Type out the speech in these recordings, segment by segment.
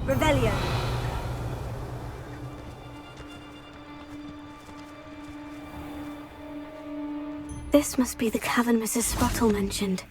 Rebellion. This must be the cavern Mrs. Spottle mentioned.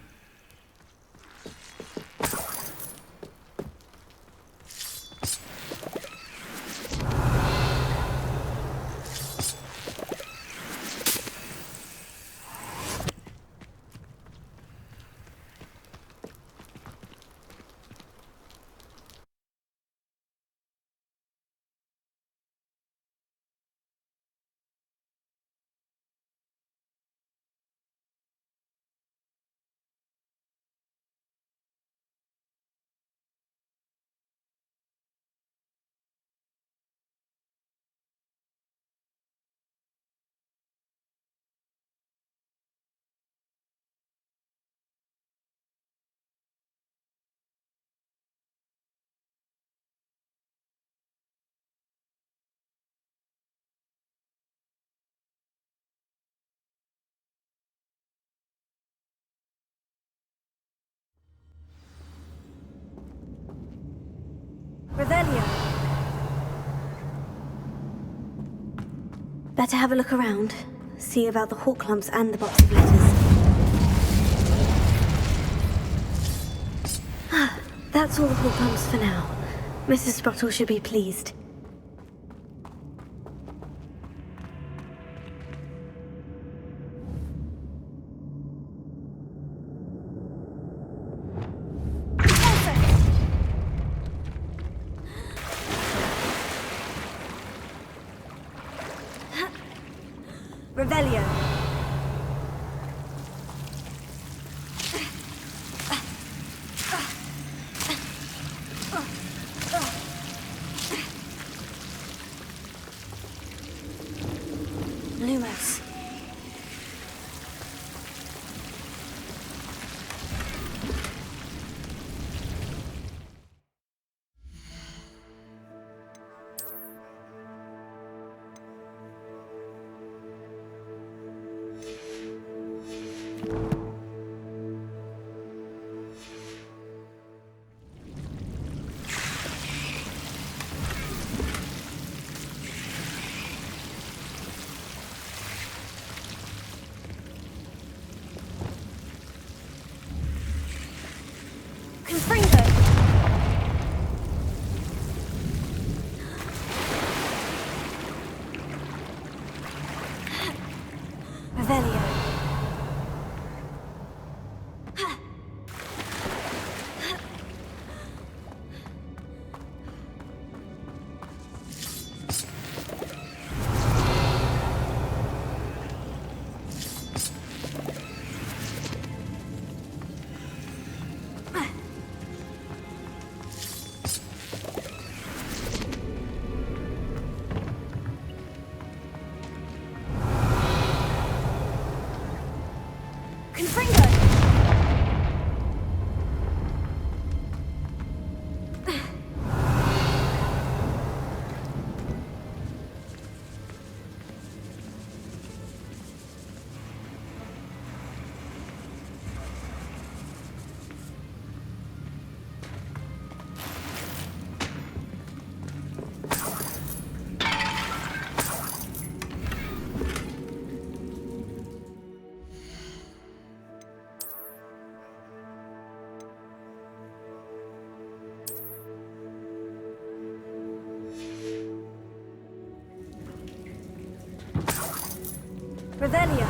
Rebellion. Better have a look around. See about the hawk lumps and the box of letters. Ah, that's all the hawk lumps for now. Mrs. Spottle should be pleased. Rebellion. Lumos. Revelio.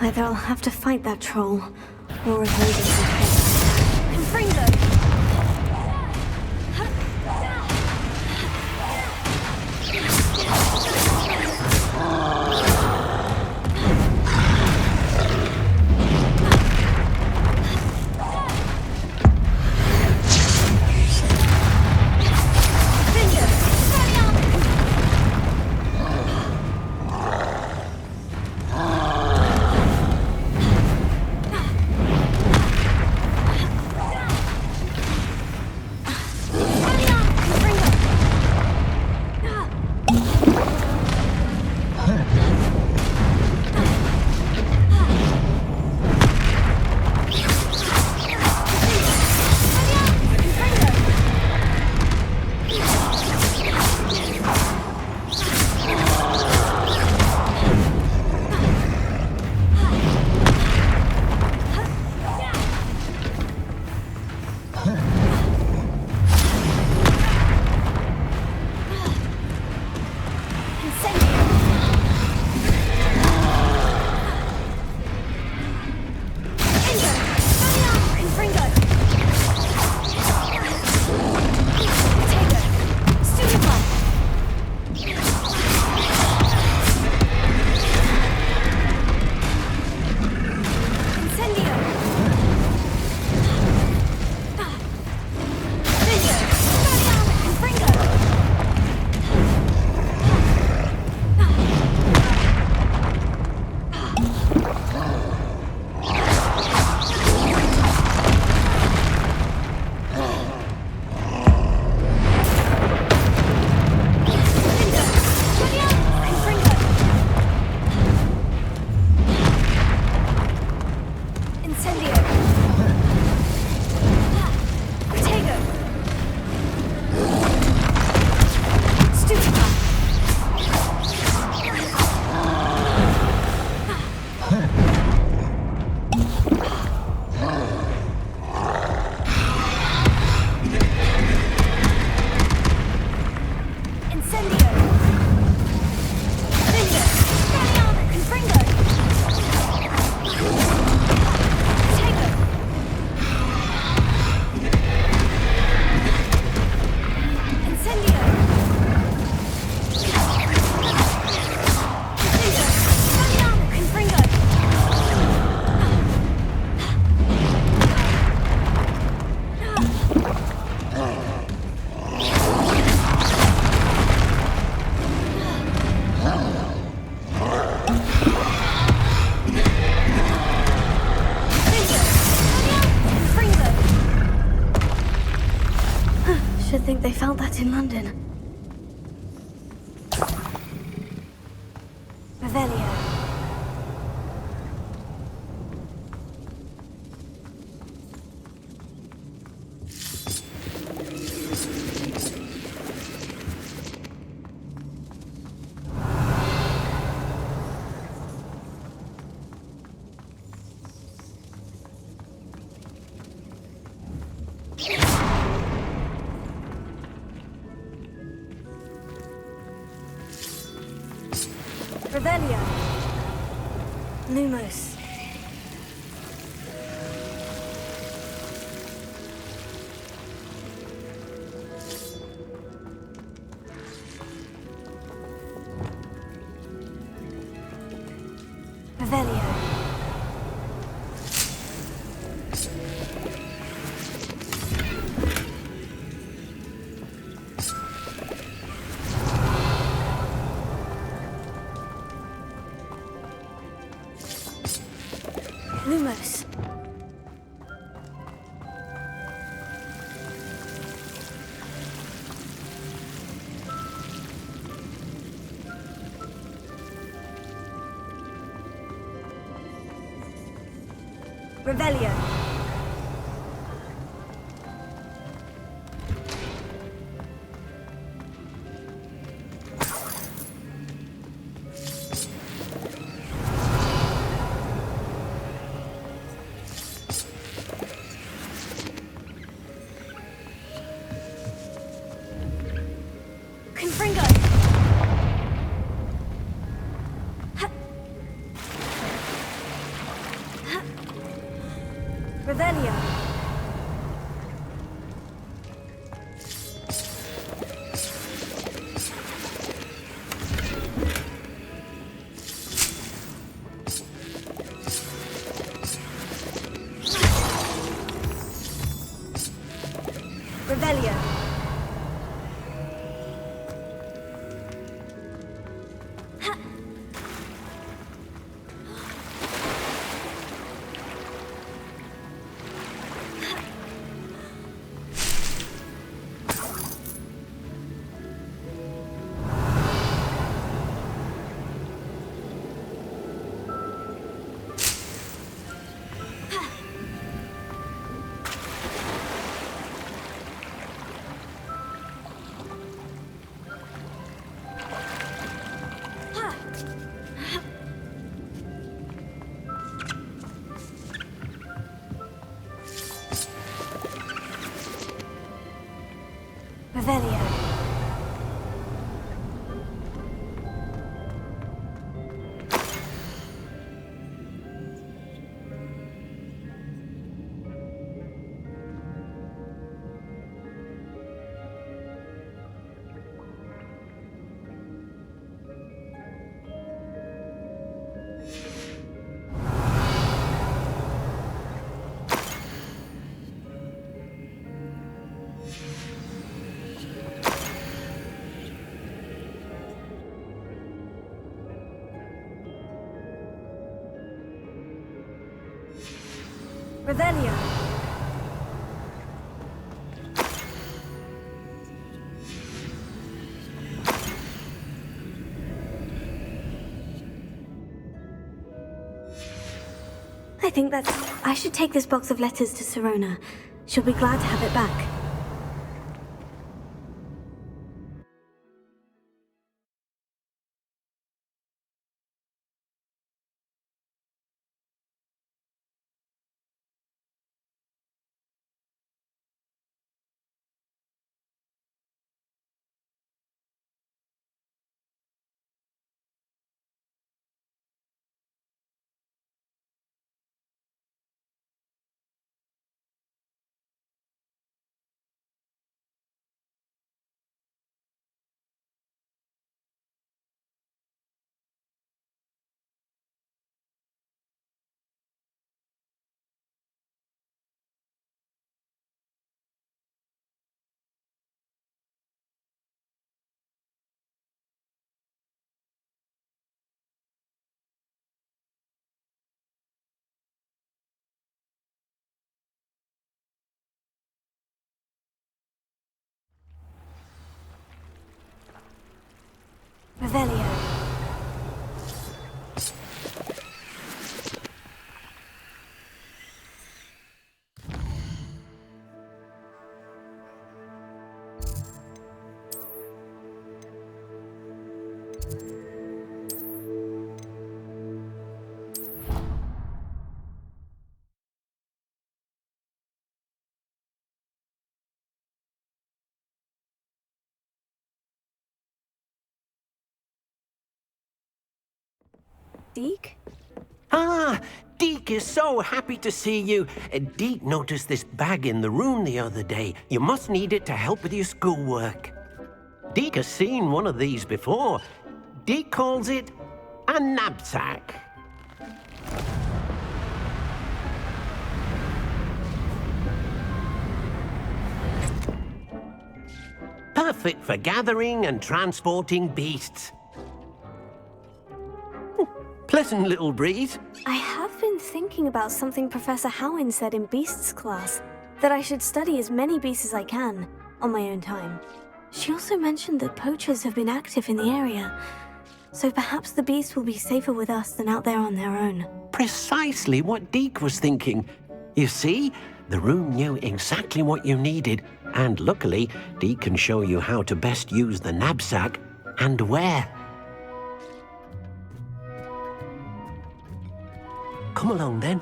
Either I'll have to fight that troll, or avoid it. Confringo. Should think they felt that in London. Revelio. Revelio. Lumos. Revelio. Lumos. Revelio. Confringo. Revelio. Revelio. Revelio. Revelio. I think that's... I should take this box of letters to Sirona. She'll be glad to have it back. Revelio. Deke? Ah, Deke is so happy to see you. Deke noticed this bag in the room the other day. You must need it to help with your schoolwork. Deke has seen one of these before. Deke calls it a knapsack. Perfect for gathering and transporting beasts. Pleasant little breeze. I have been thinking about something Professor Howin said in Beasts class, that I should study as many beasts as I can, on my own time. She also mentioned that poachers have been active in the area, so perhaps the beasts will be safer with us than out there on their own. Precisely what Deke was thinking. You see, the room knew exactly what you needed, and luckily, Dee can show you how to best use the knapsack and where. Come along then.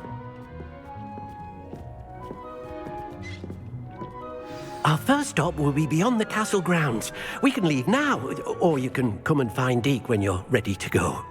Our first stop will be beyond the castle grounds. We can leave now, or you can come and find Deke when you're ready to go.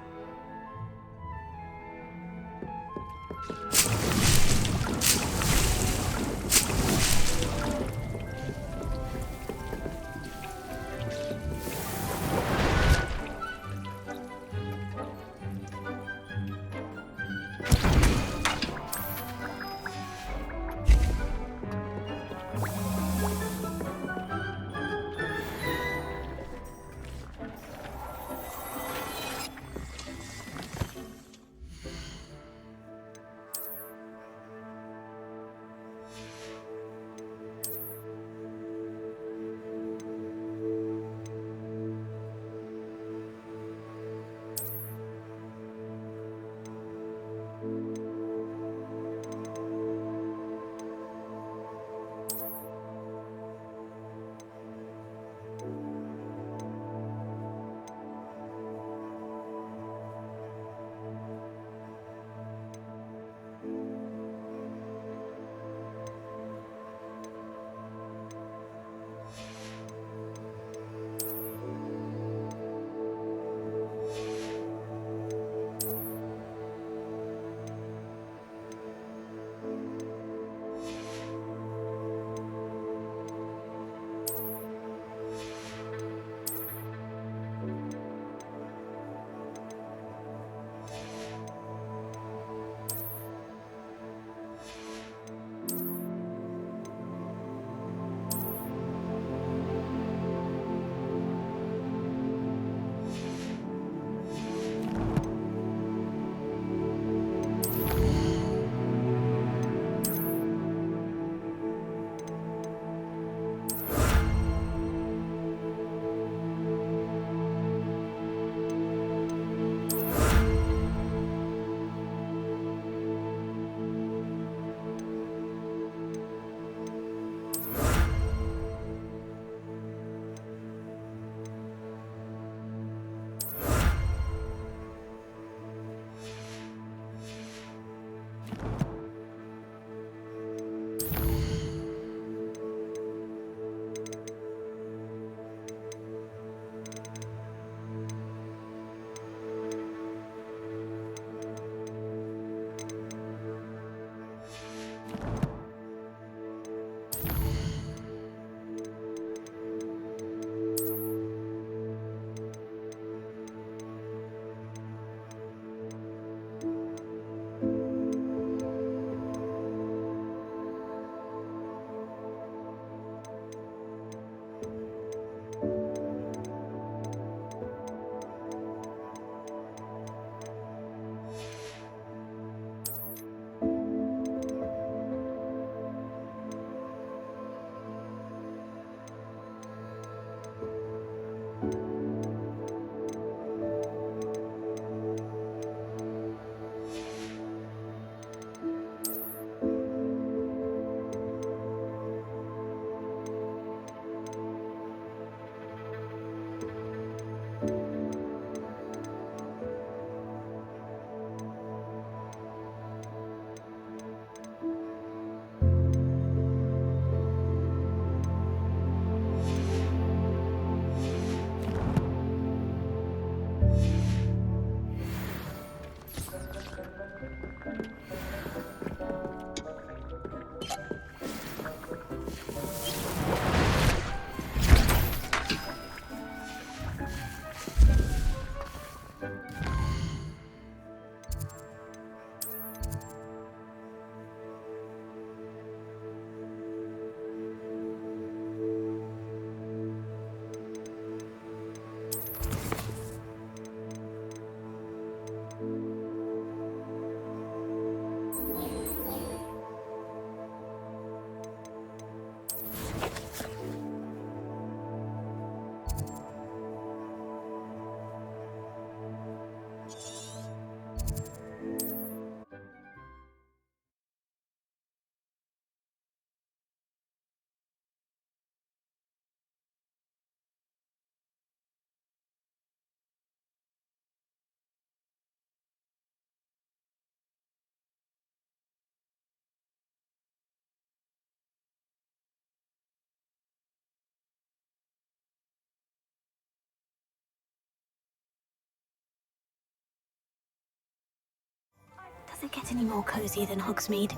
doesn't get any more cozy than Hogsmeade.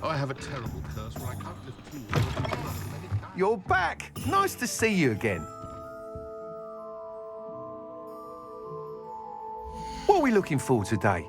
I have a terrible curse where I can't lift tools. You're back! Nice to see you again. What are we looking for today?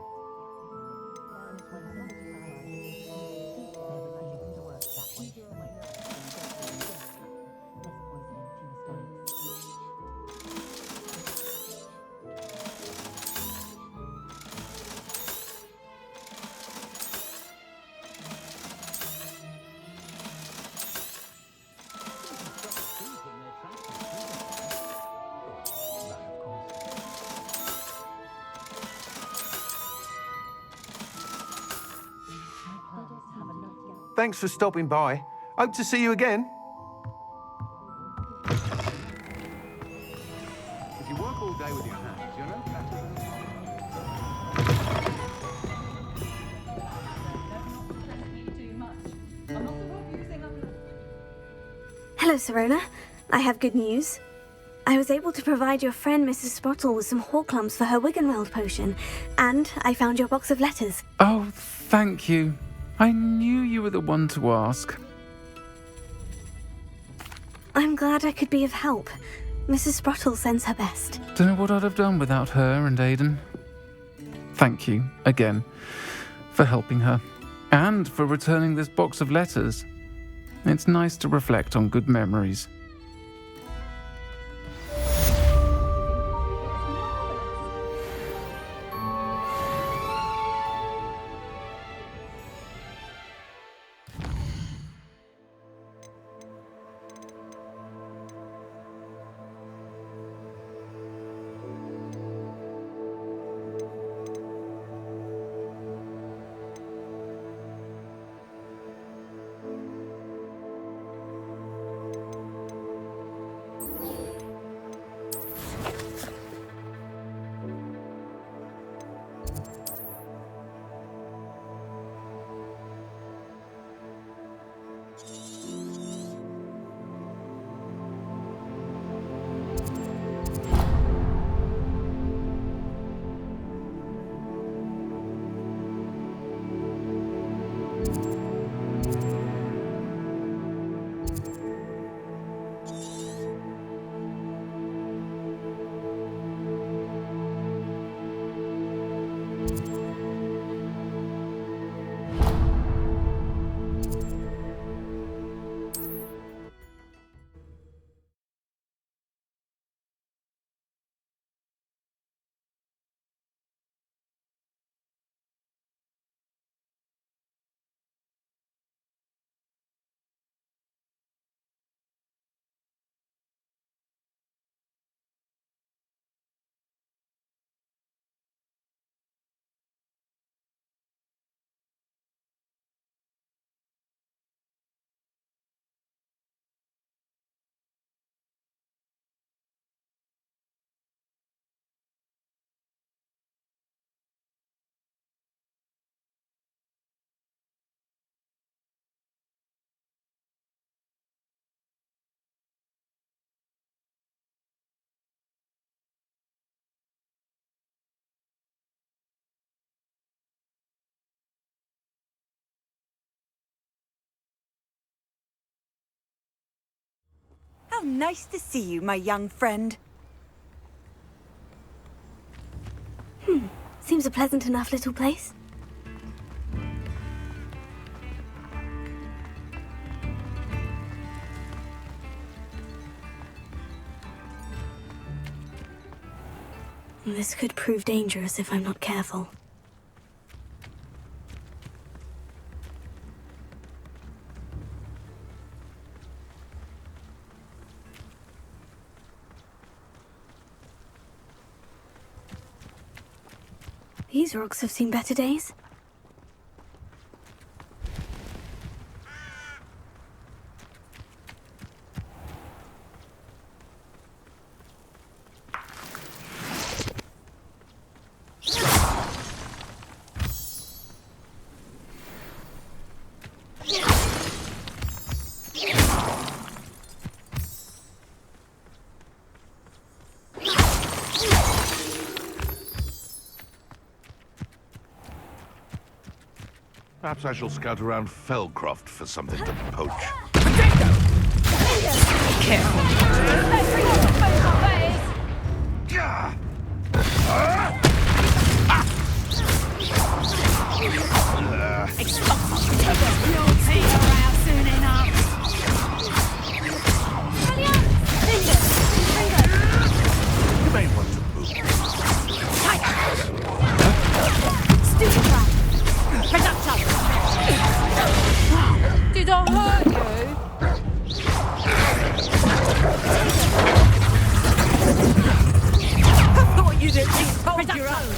Thanks for stopping by. Hope to see you again. If you work all day with your hands, you're no better. Hello, Serona. I have good news. I was able to provide your friend Mrs. Sprottle with some Horklumps for her Wiggenweld potion, and I found your box of letters. Oh, thank you. I knew you were the one to ask. I'm glad I could be of help. Mrs. Sprottle sends her best. Don't know what I'd have done without her and Aidan. Thank you, again, for helping her, and for returning this box of letters. It's nice to reflect on good memories. How nice to see you, my young friend. Seems a pleasant enough little place. This could prove dangerous if I'm not careful. These rocks have seen better days. Perhaps I shall scout around Felcroft for something to poach. You may want to move. Did I hurt you? I thought you'd at least hold your own.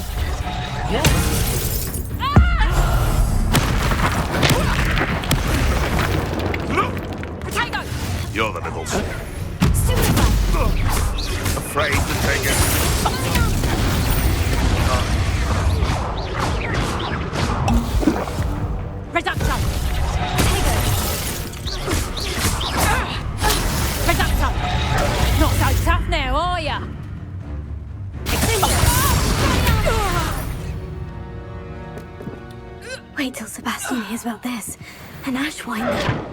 Potato! You're the little afraid to take it. Reducto! Reducto! Not so tough now, are ya? Wait till Sebastian hears about this. An ashwinder.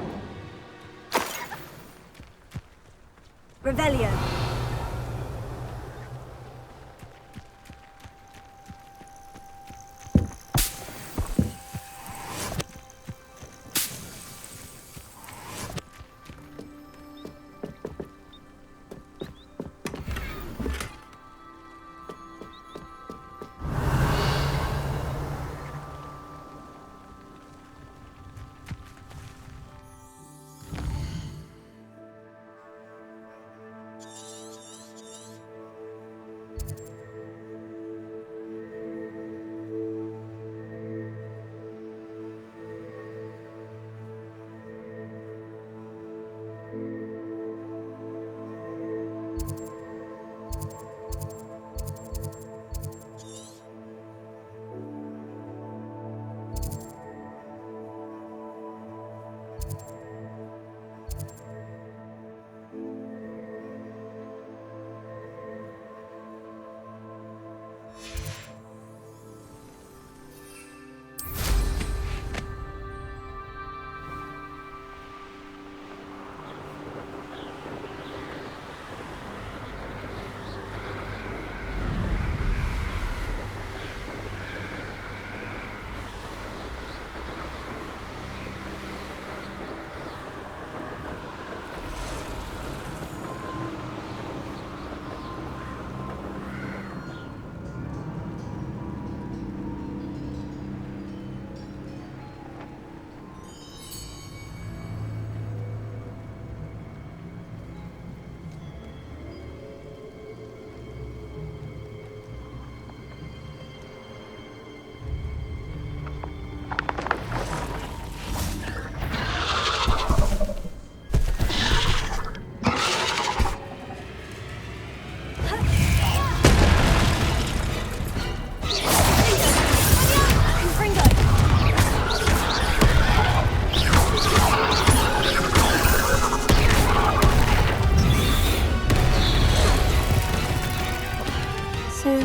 Revelio.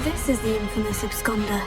This is the infamous absconder.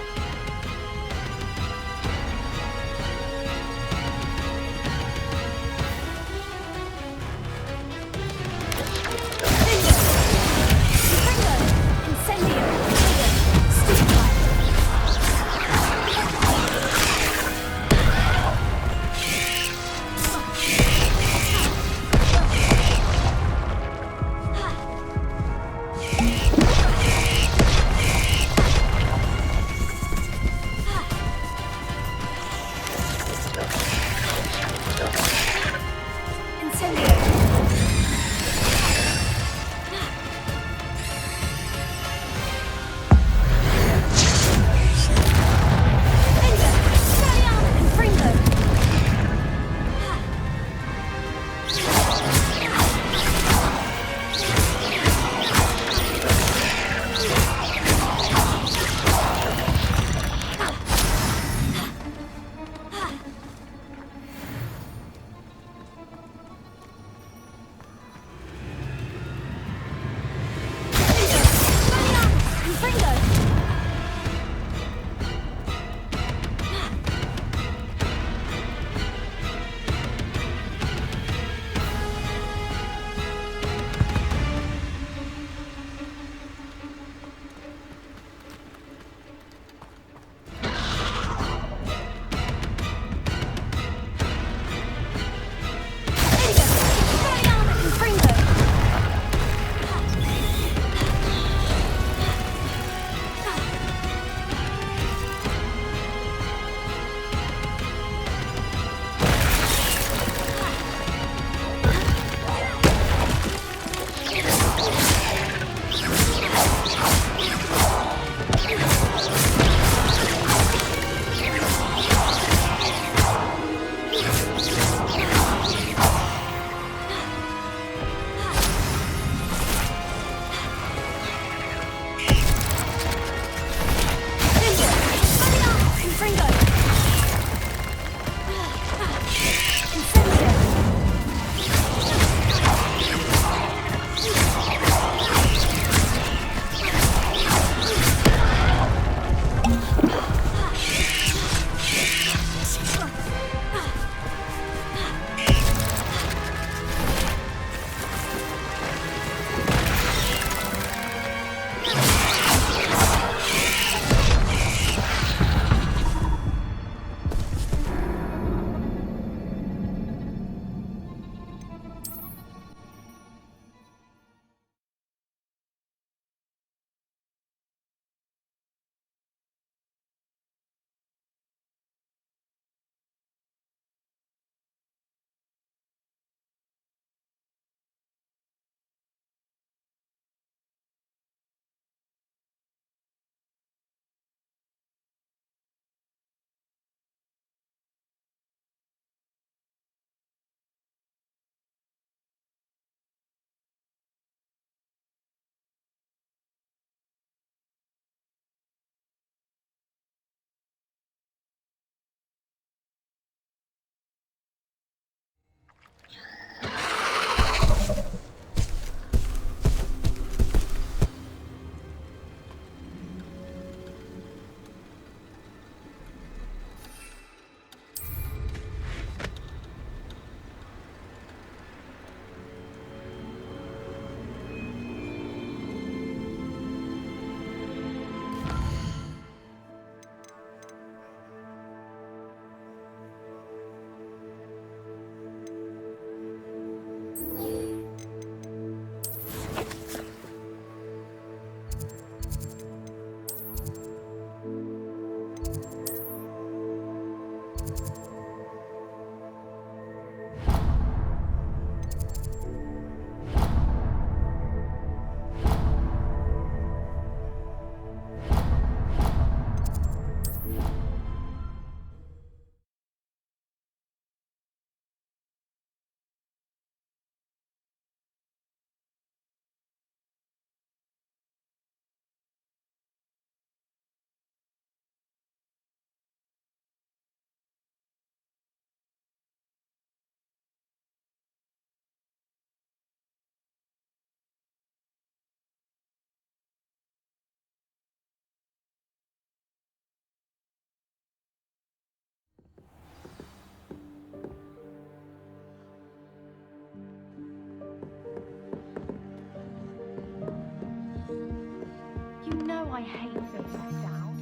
hate feeling left out.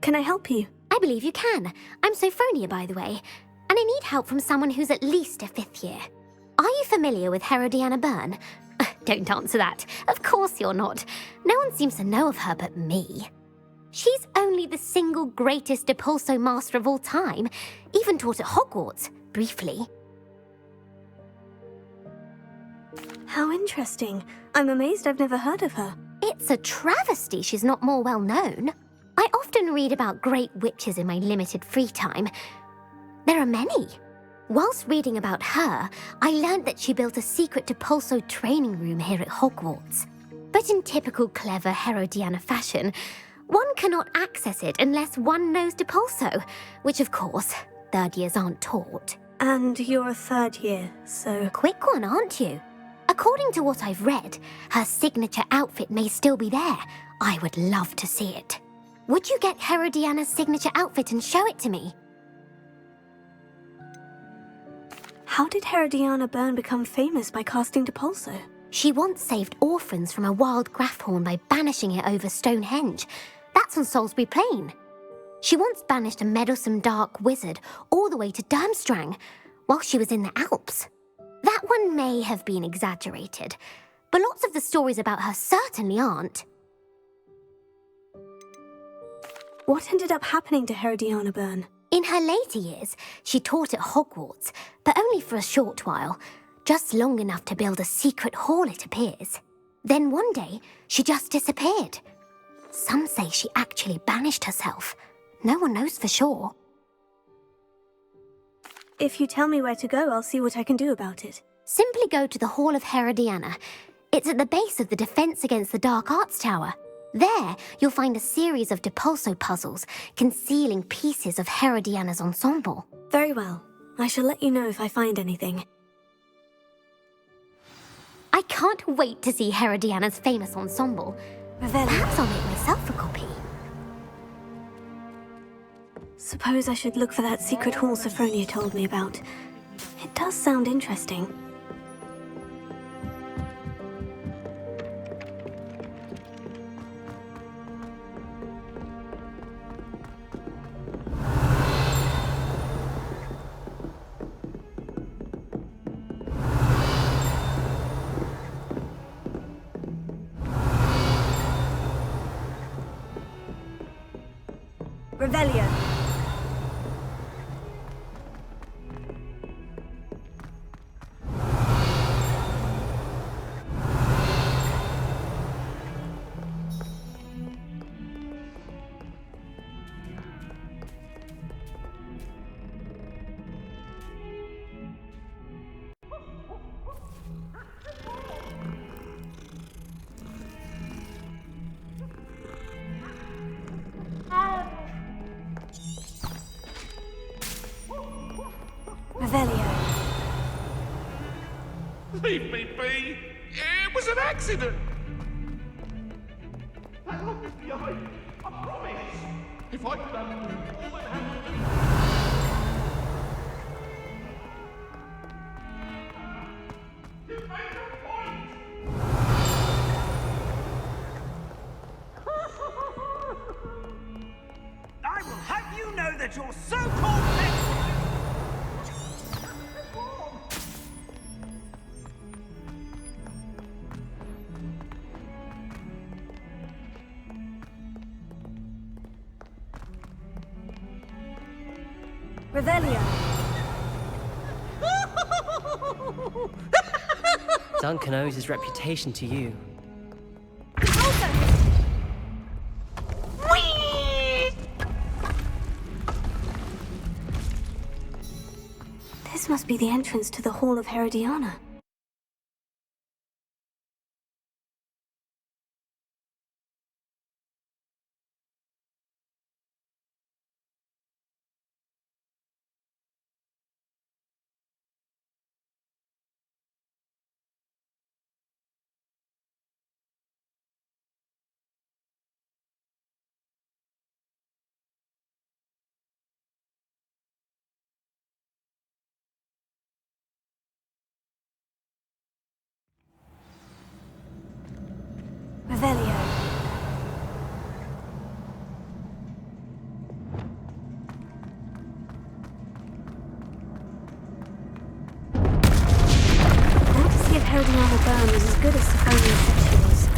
Can I help you? I believe you can. I'm Sophronia, by the way, and I need help from someone who's at least a 5th year. Are you familiar with Herodiana Byrne? Don't answer that. Of course you're not. No one seems to know of her but me. She's only the single greatest Depulso master of all time, even taught at Hogwarts, briefly. How interesting. I'm amazed I've never heard of her. It's a travesty she's not more well known. I often read about great witches in my limited free time. There are many. Whilst reading about her, I learned that she built a secret Depulso training room here at Hogwarts. But in typical clever Herodiana fashion, one cannot access it unless one knows Depulso, which of course, 3rd years aren't taught. And you're a 3rd year, so... Quick one, aren't you? According to what I've read, her signature outfit may still be there. I would love to see it. Would you get Herodiana's signature outfit and show it to me? How did Herodiana Byrne become famous by casting Depulso? She once saved orphans from a wild Grafhorn by banishing it over Stonehenge. That's on Salisbury Plain. She once banished a meddlesome dark wizard all the way to Durmstrang while she was in the Alps. That one may have been exaggerated, but lots of the stories about her certainly aren't. What ended up happening to Herodiana Byrne? In her later years, she taught at Hogwarts, but only for a short while, just long enough to build a secret hall, it appears. Then one day, she just disappeared. Some say she actually banished herself. No one knows for sure. If you tell me where to go, I'll see what I can do about it. Simply go to the Hall of Herodiana. It's at the base of the Defense Against the Dark Arts Tower. There, you'll find a series of Depulso puzzles concealing pieces of Herodiana's ensemble. Very well. I shall let you know if I find anything. I can't wait to see Herodiana's famous ensemble. Perhaps I'll make myself a copy. Suppose I should look for that secret hall Sophronia told me about. It does sound interesting. Revelio. Revelio. Leave me be. It was an accident. I locked it behind. I promise. If I could have all that happened. You made a point. I will have you know that your so-called Revelio. Duncan owes his reputation to you. This must be the entrance to the Hall of Herodiana. Irodiana burn was as good as Sophronia said she was.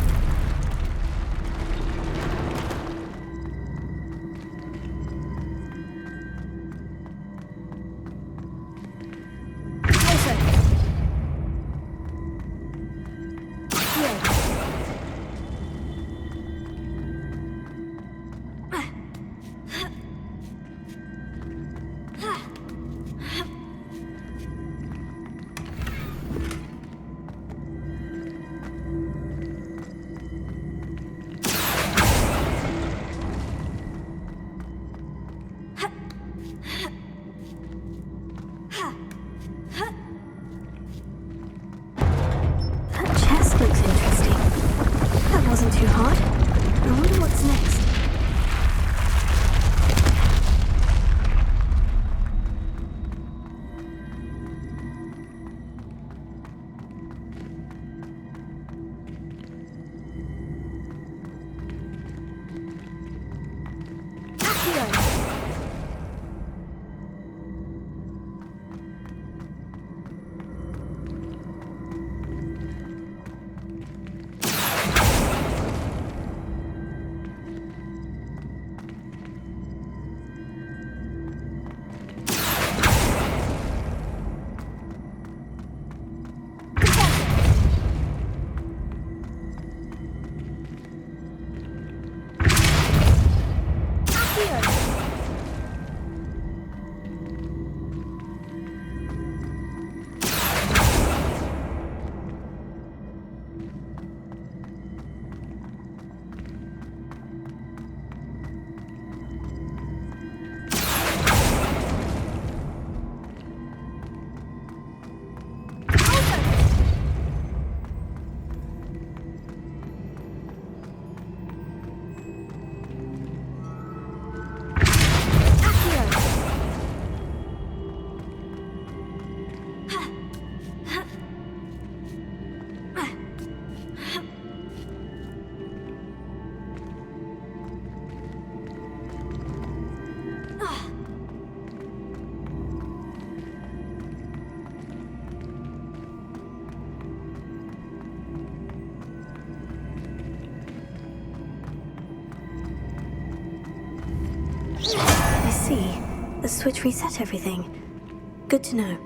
The switch reset everything. Good to know.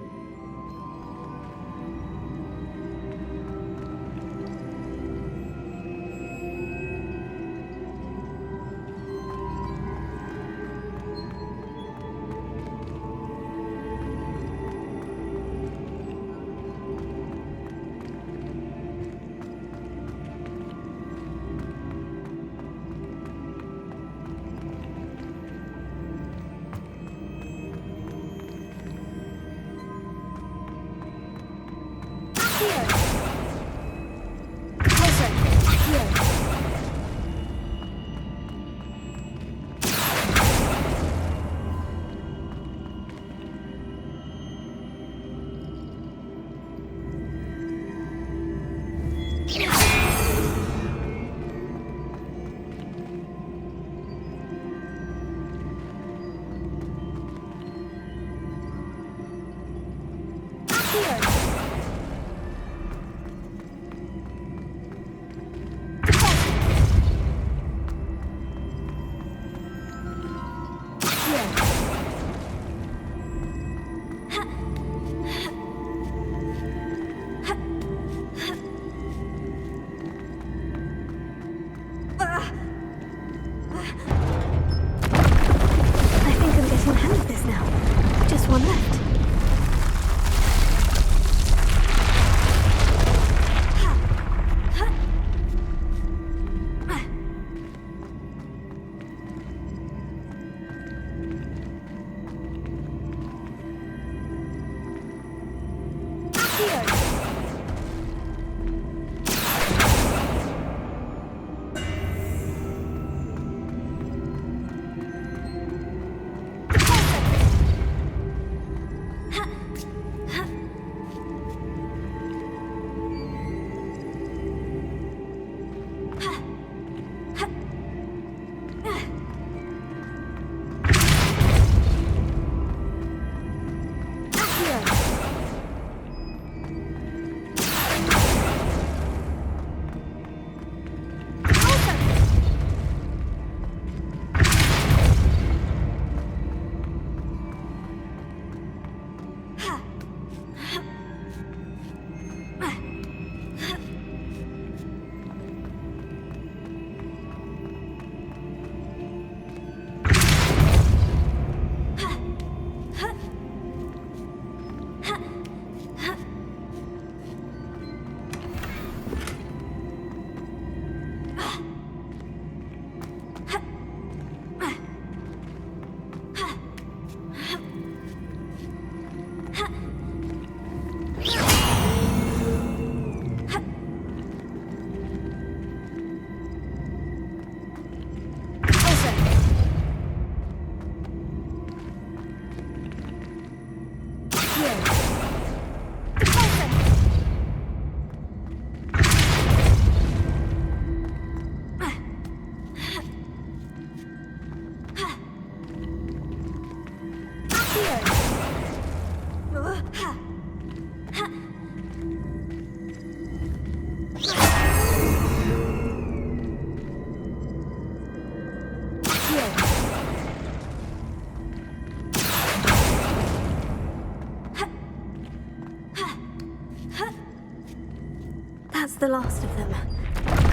the last of them.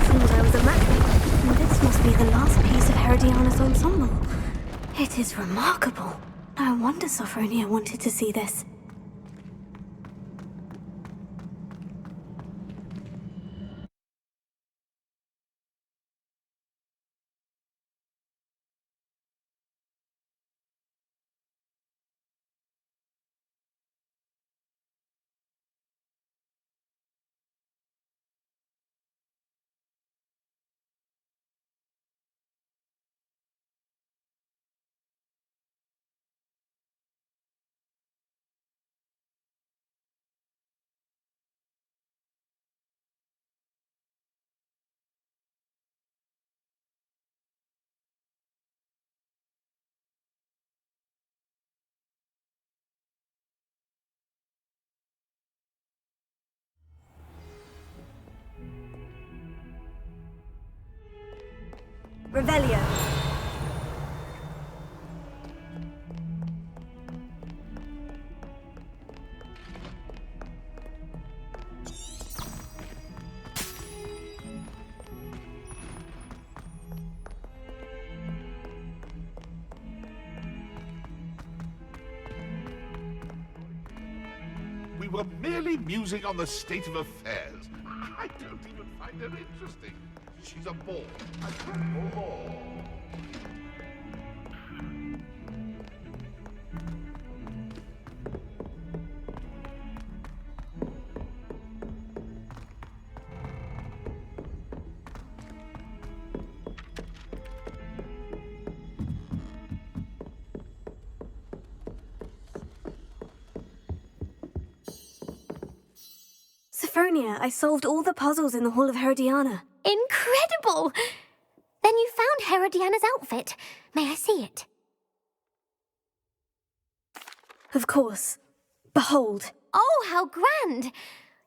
Seems I was a match, and this must be the last piece of Herodiana's ensemble. It is remarkable. No wonder Sophronia wanted to see this. Revelio. We were merely musing on the state of affairs. I don't even find her interesting. She's a bore. I can't no more. Sophronia, I solved all the puzzles in the Hall of Herodiana. Incredible! Then you found Herodiana's outfit. May I see it? Of course. Behold. Oh, how grand!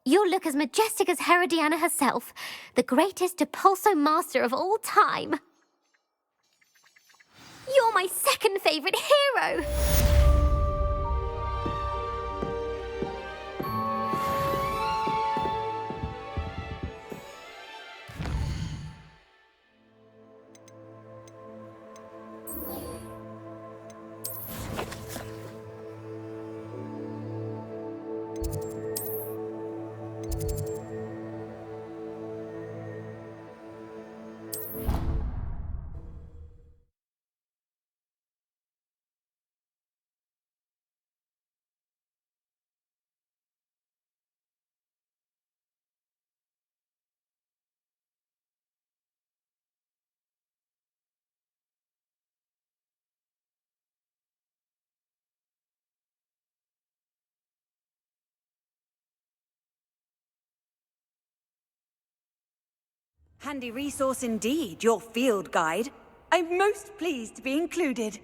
You'll look as majestic as Herodiana herself, the greatest Depulso master of all time. You're my second favorite hero! Handy resource indeed, your field guide. I'm most pleased to be included.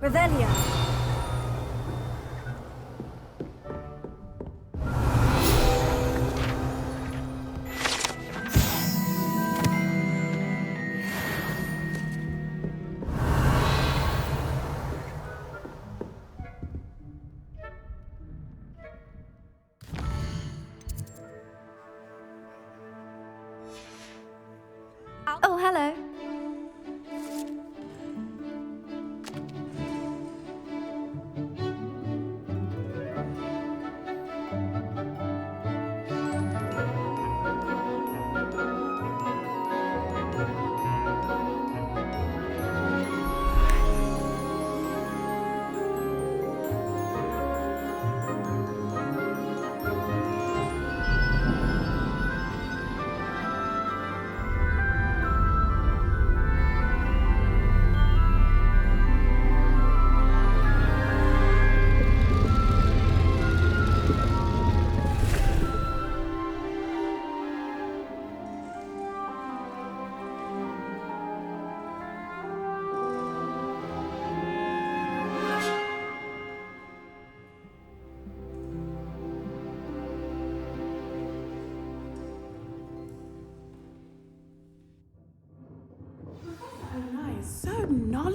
Revelio. Oh, hello.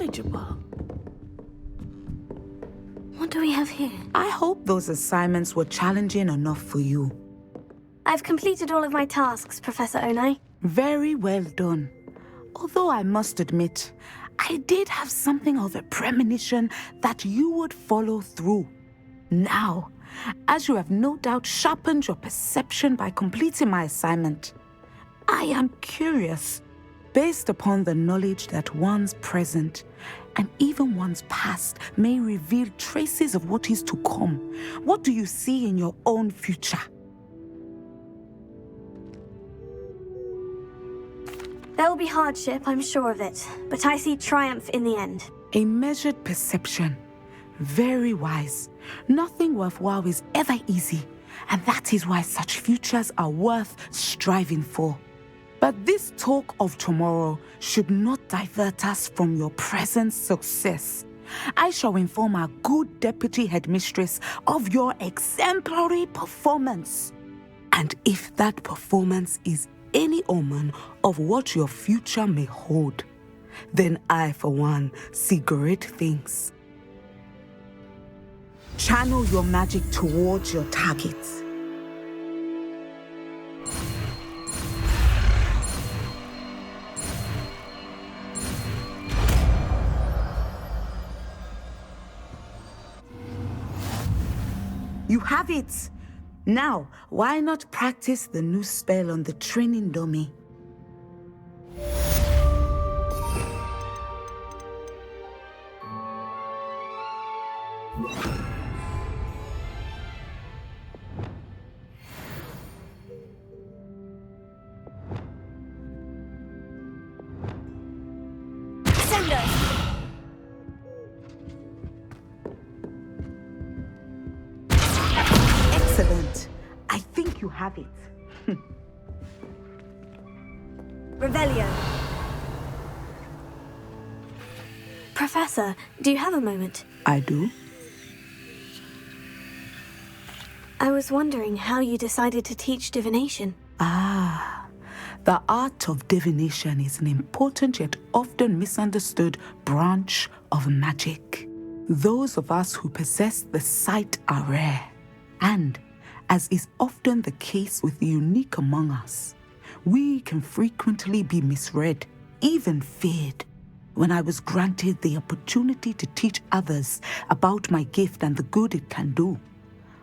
knowledgeable. What do we have here? I hope those assignments were challenging enough for you. I've completed all of my tasks, Professor Onai. Very well done. Although I must admit, I did have something of a premonition that you would follow through. Now, as you have no doubt sharpened your perception by completing my assignment, I am curious, based upon the knowledge that one's present and even one's past may reveal traces of what is to come. What do you see in your own future? There will be hardship, I'm sure of it, but I see triumph in the end. A measured perception. Very wise. Nothing worthwhile is ever easy, and that is why such futures are worth striving for. But this talk of tomorrow should not divert us from your present success. I shall inform our good deputy headmistress of your exemplary performance. And if that performance is any omen of what your future may hold, then I, for one, see great things. Channel your magic towards your targets. You have it! Now, why not practice the new spell on the training dummy? Send us! Excellent. I think you have it. Revelio. Professor, do you have a moment? I do. I was wondering how you decided to teach divination. Ah, the art of divination is an important yet often misunderstood branch of magic. Those of us who possess the sight are rare, and, as is often the case with the unique among us, we can frequently be misread, even feared. When I was granted the opportunity to teach others about my gift and the good it can do,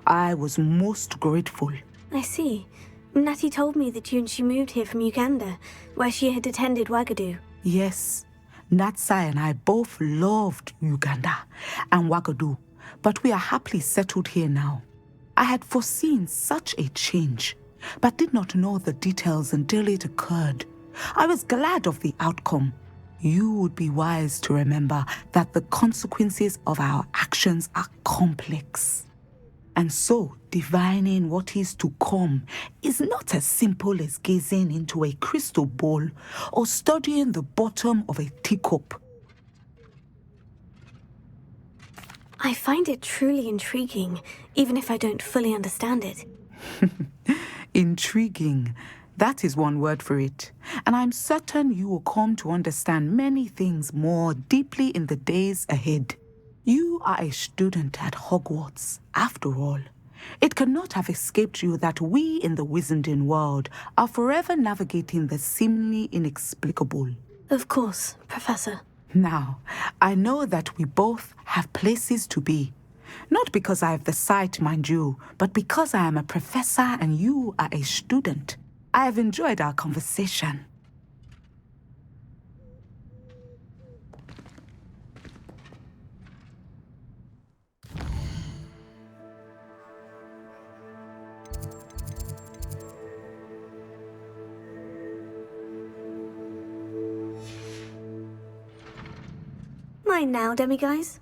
I was most grateful. I see. Natty told me that you and she moved here from Uganda, where she had attended Wagadu. Yes, Natsai and I both loved Uganda and Wagadu, but we are happily settled here now. I had foreseen such a change, but did not know the details until it occurred. I was glad of the outcome. You would be wise to remember that the consequences of our actions are complex. And so, divining what is to come is not as simple as gazing into a crystal ball or studying the bottom of a teacup. I find it truly intriguing, even if I don't fully understand it. Intriguing. That is one word for it. And I'm certain you will come to understand many things more deeply in the days ahead. You are a student at Hogwarts, after all. It cannot have escaped you that we in the wizarding world are forever navigating the seemingly inexplicable. Of course, Professor. Now, I know that we both have places to be. Not because I have the sight, mind you, but because I am a professor and you are a student. I have enjoyed our conversation. Mine now, demiguise.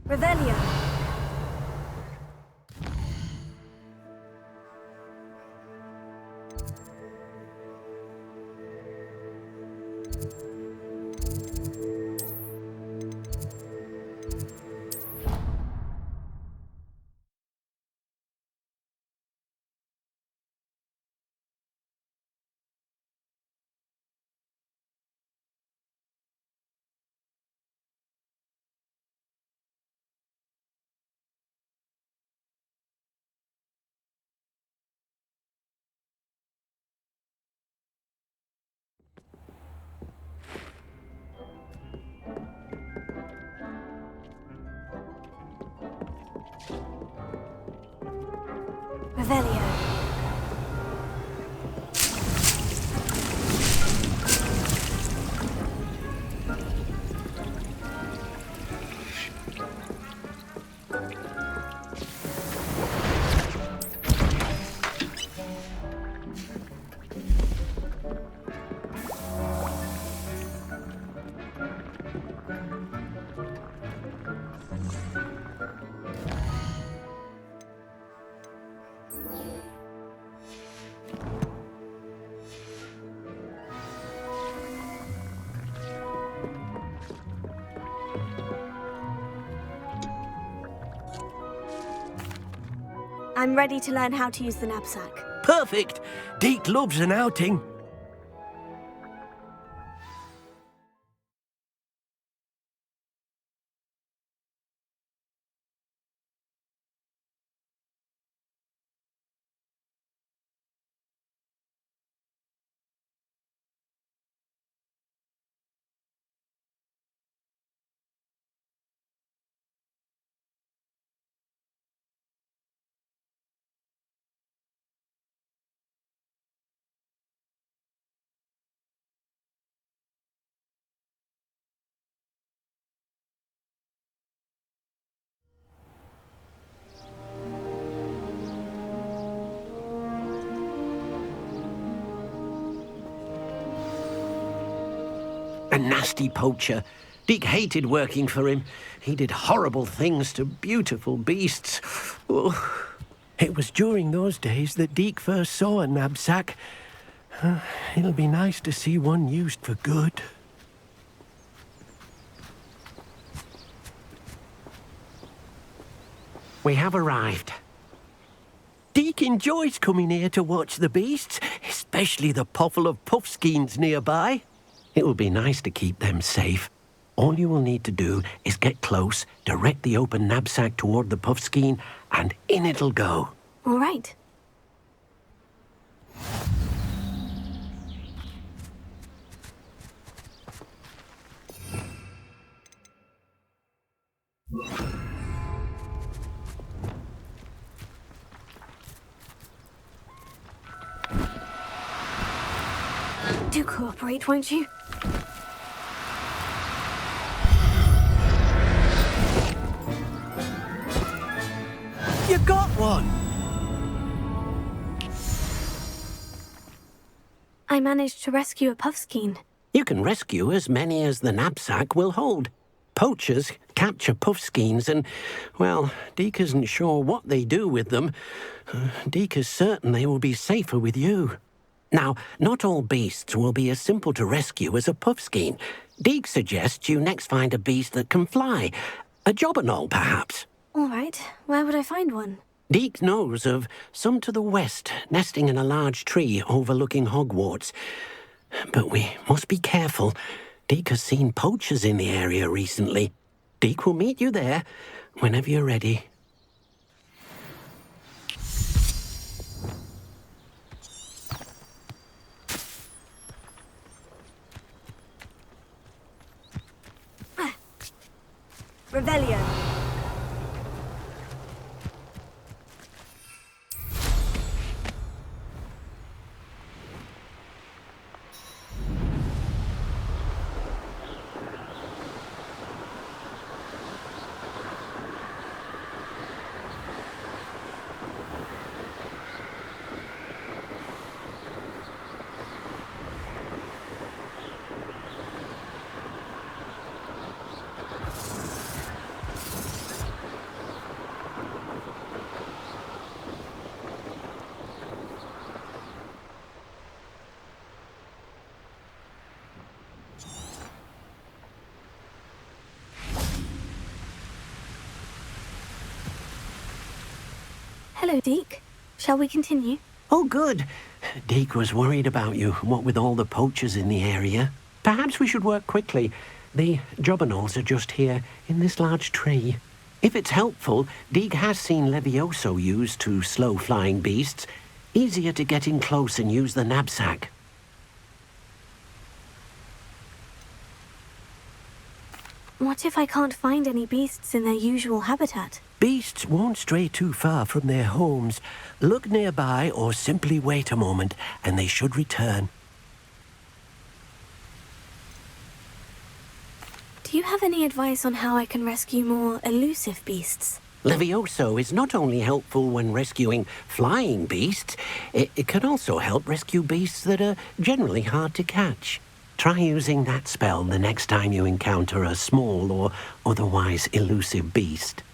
Revelio. Revelio. I'm ready to learn how to use the knapsack. Perfect. Deke loves an outing. A nasty poacher. Deke hated working for him. He did horrible things to beautiful beasts. Oh. It was during those days that Deke first saw a knapsack. It'll be nice to see one used for good. We have arrived. Deke enjoys coming here to watch the beasts, especially the potful of puffskeins nearby. It will be nice to keep them safe. All you will need to do is get close, direct the open knapsack toward the puffskein, and in it'll go. All right. Do cooperate, won't you? You got one! I managed to rescue a puffskein. You can rescue as many as the knapsack will hold. Poachers capture puffskeins and, well, Deke isn't sure what they do with them. Deke is certain they will be safer with you. Now, not all beasts will be as simple to rescue as a puffskein. Deke suggests you next find a beast that can fly. A jobberknoll, perhaps. All right. Where would I find one? Deke knows of some to the west, nesting in a large tree overlooking Hogwarts. But we must be careful. Deke has seen poachers in the area recently. Deke will meet you there whenever you're ready. Revelio. Hello, Deke. Shall we continue? Oh, good. Deke was worried about you, what with all the poachers in the area. Perhaps we should work quickly. The jobberknolls are just here, in this large tree. If it's helpful, Deke has seen Levioso used to slow flying beasts. Easier to get in close and use the knapsack. What What if I can't find any beasts in their usual habitat? Beasts won't stray too far from their homes. Look nearby or simply wait a moment, and they should return. Do you have any advice on how I can rescue more elusive beasts? Levioso is not only helpful when rescuing flying beasts, it can also help rescue beasts that are generally hard to catch. Try using that spell the next time you encounter a small or otherwise elusive beast.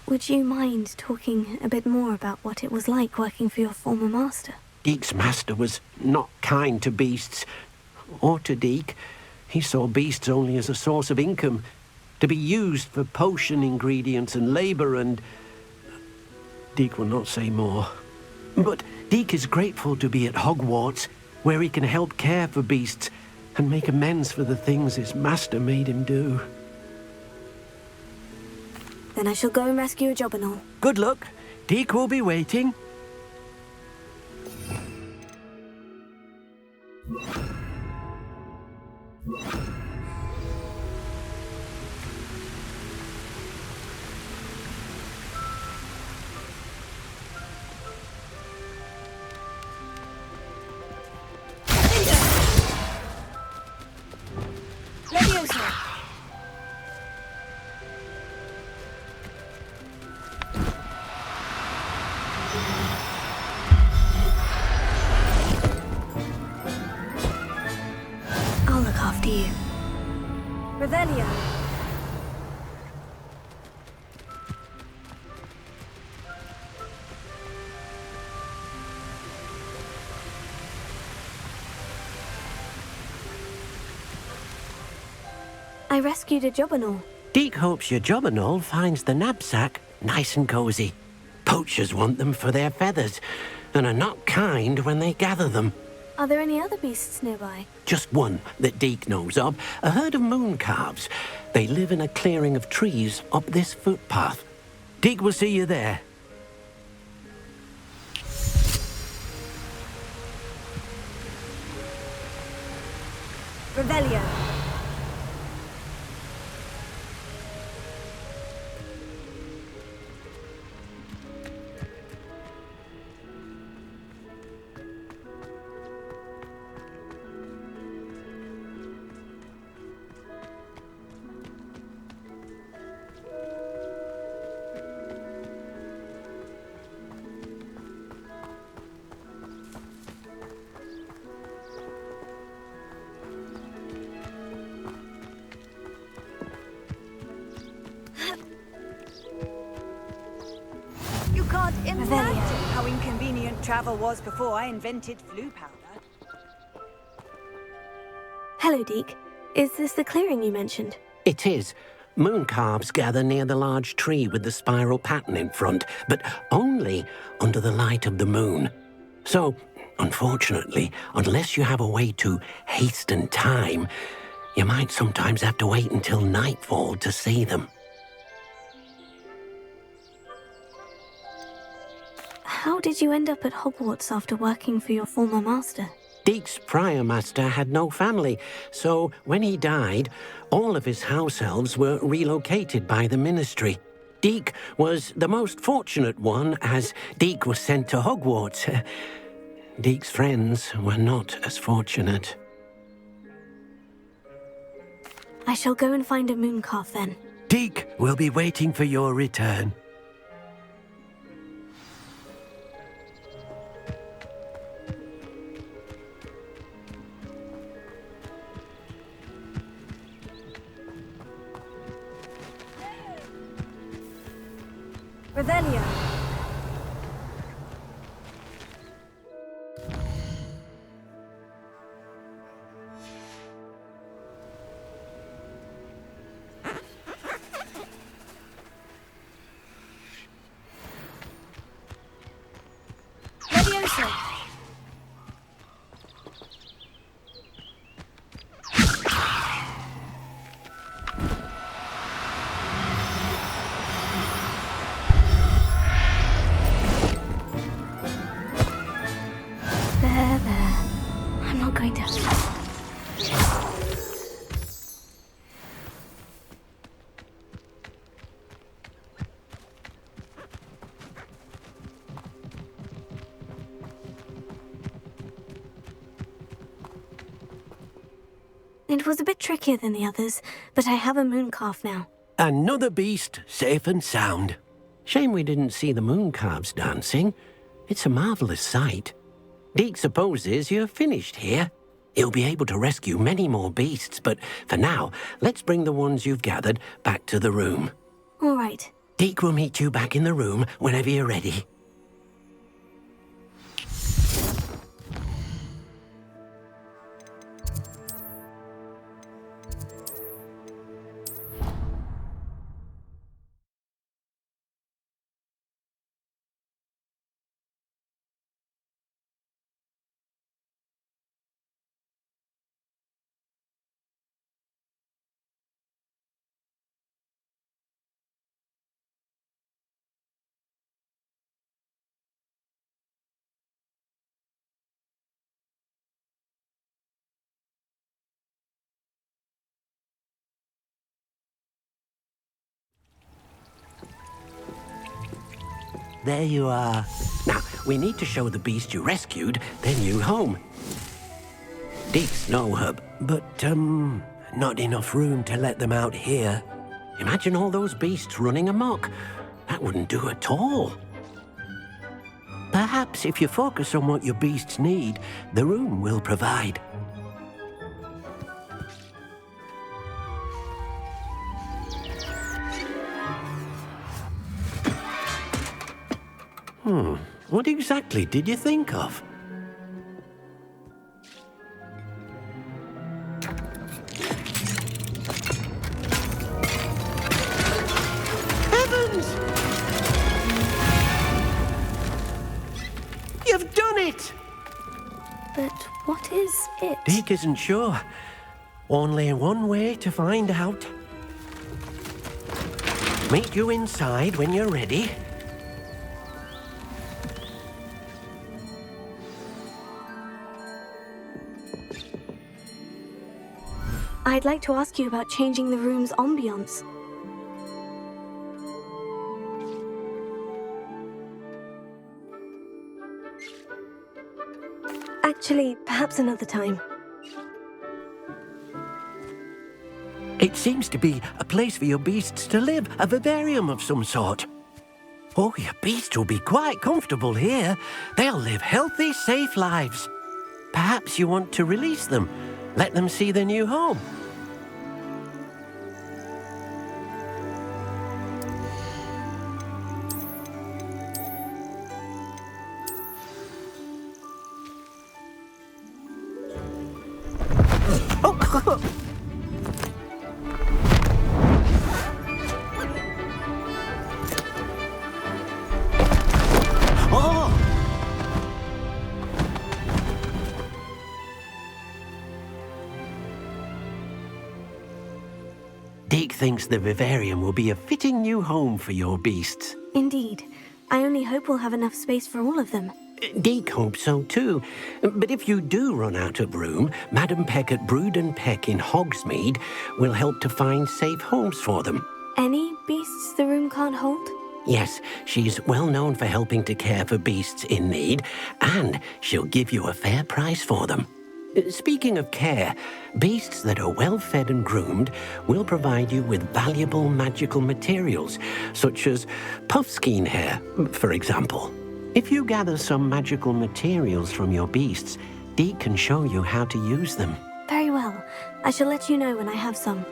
Would you mind talking a bit more about what it was like working for your former master? Deek's master was not kind to beasts, or to Deek. He saw beasts only as a source of income, to be used for potion ingredients and labor, and Deek will not say more. But Deek is grateful to be at Hogwarts, where he can help care for beasts and make amends for the things his master made him do. Then I shall go and rescue a job and all. Good luck. Deek will be waiting. I'll look after you. Revelio. I rescued a job and all. Deek hopes your Jobberknoll finds the knapsack nice and cozy. Poachers want them for their feathers, and are not kind when they gather them. Are there any other beasts nearby? Just one that Deek knows of, a herd of moon calves. They live in a clearing of trees up this footpath. Deek will see you there. Revelio. You can't imagine how inconvenient travel was before I invented flu powder. Hello, Deek. Is this the clearing you mentioned? It is. Moon calves gather near the large tree with the spiral pattern in front, but only under the light of the moon. So, unfortunately, unless you have a way to hasten time, you might sometimes have to wait until nightfall to see them. How did you end up at Hogwarts after working for your former master? Deek's prior master had no family, so when he died, all of his house elves were relocated by the ministry. Deek was the most fortunate one, as Deek was sent to Hogwarts. Deek's friends were not as fortunate. I shall go and find a moon calf then. Deek will be waiting for your return. Revelio. Levioso. It was a bit trickier than the others, but I have a moon calf now. Another beast, safe and sound. Shame we didn't see the moon calves dancing. It's a marvellous sight. Deke supposes you're finished here. He'll be able to rescue many more beasts, but for now, let's bring the ones you've gathered back to the room. All right. Deke will meet you back in the room whenever you're ready. There you are. Now, we need to show the beast you rescued their new home. Deke's no hub, but, not enough room to let them out here. Imagine all those beasts running amok. That wouldn't do at all. Perhaps if you focus on what your beasts need, the room will provide. What exactly did you think of? Heavens! You've done it! But what is it? Deke isn't sure. Only one way to find out. Meet you inside when you're ready. I'd like to ask you about changing the room's ambiance. Actually, perhaps another time. It seems to be a place for your beasts to live, a vivarium of some sort. Oh, your beasts will be quite comfortable here. They'll live healthy, safe lives. Perhaps you want to release them, let them see their new home. Deke thinks the vivarium will be a fitting new home for your beasts. Indeed. I only hope we'll have enough space for all of them. Deke hopes so too. But if you do run out of room, Madam Peck at Brood and Peck in Hogsmeade will help to find safe homes for them. Any beasts the room can't hold? Yes, she's well known for helping to care for beasts in need, and she'll give you a fair price for them. Speaking of care, beasts that are well fed and groomed will provide you with valuable magical materials, such as puffskein hair, for example. If you gather some magical materials from your beasts, Deke can show you how to use them. Very well. I shall let you know when I have some.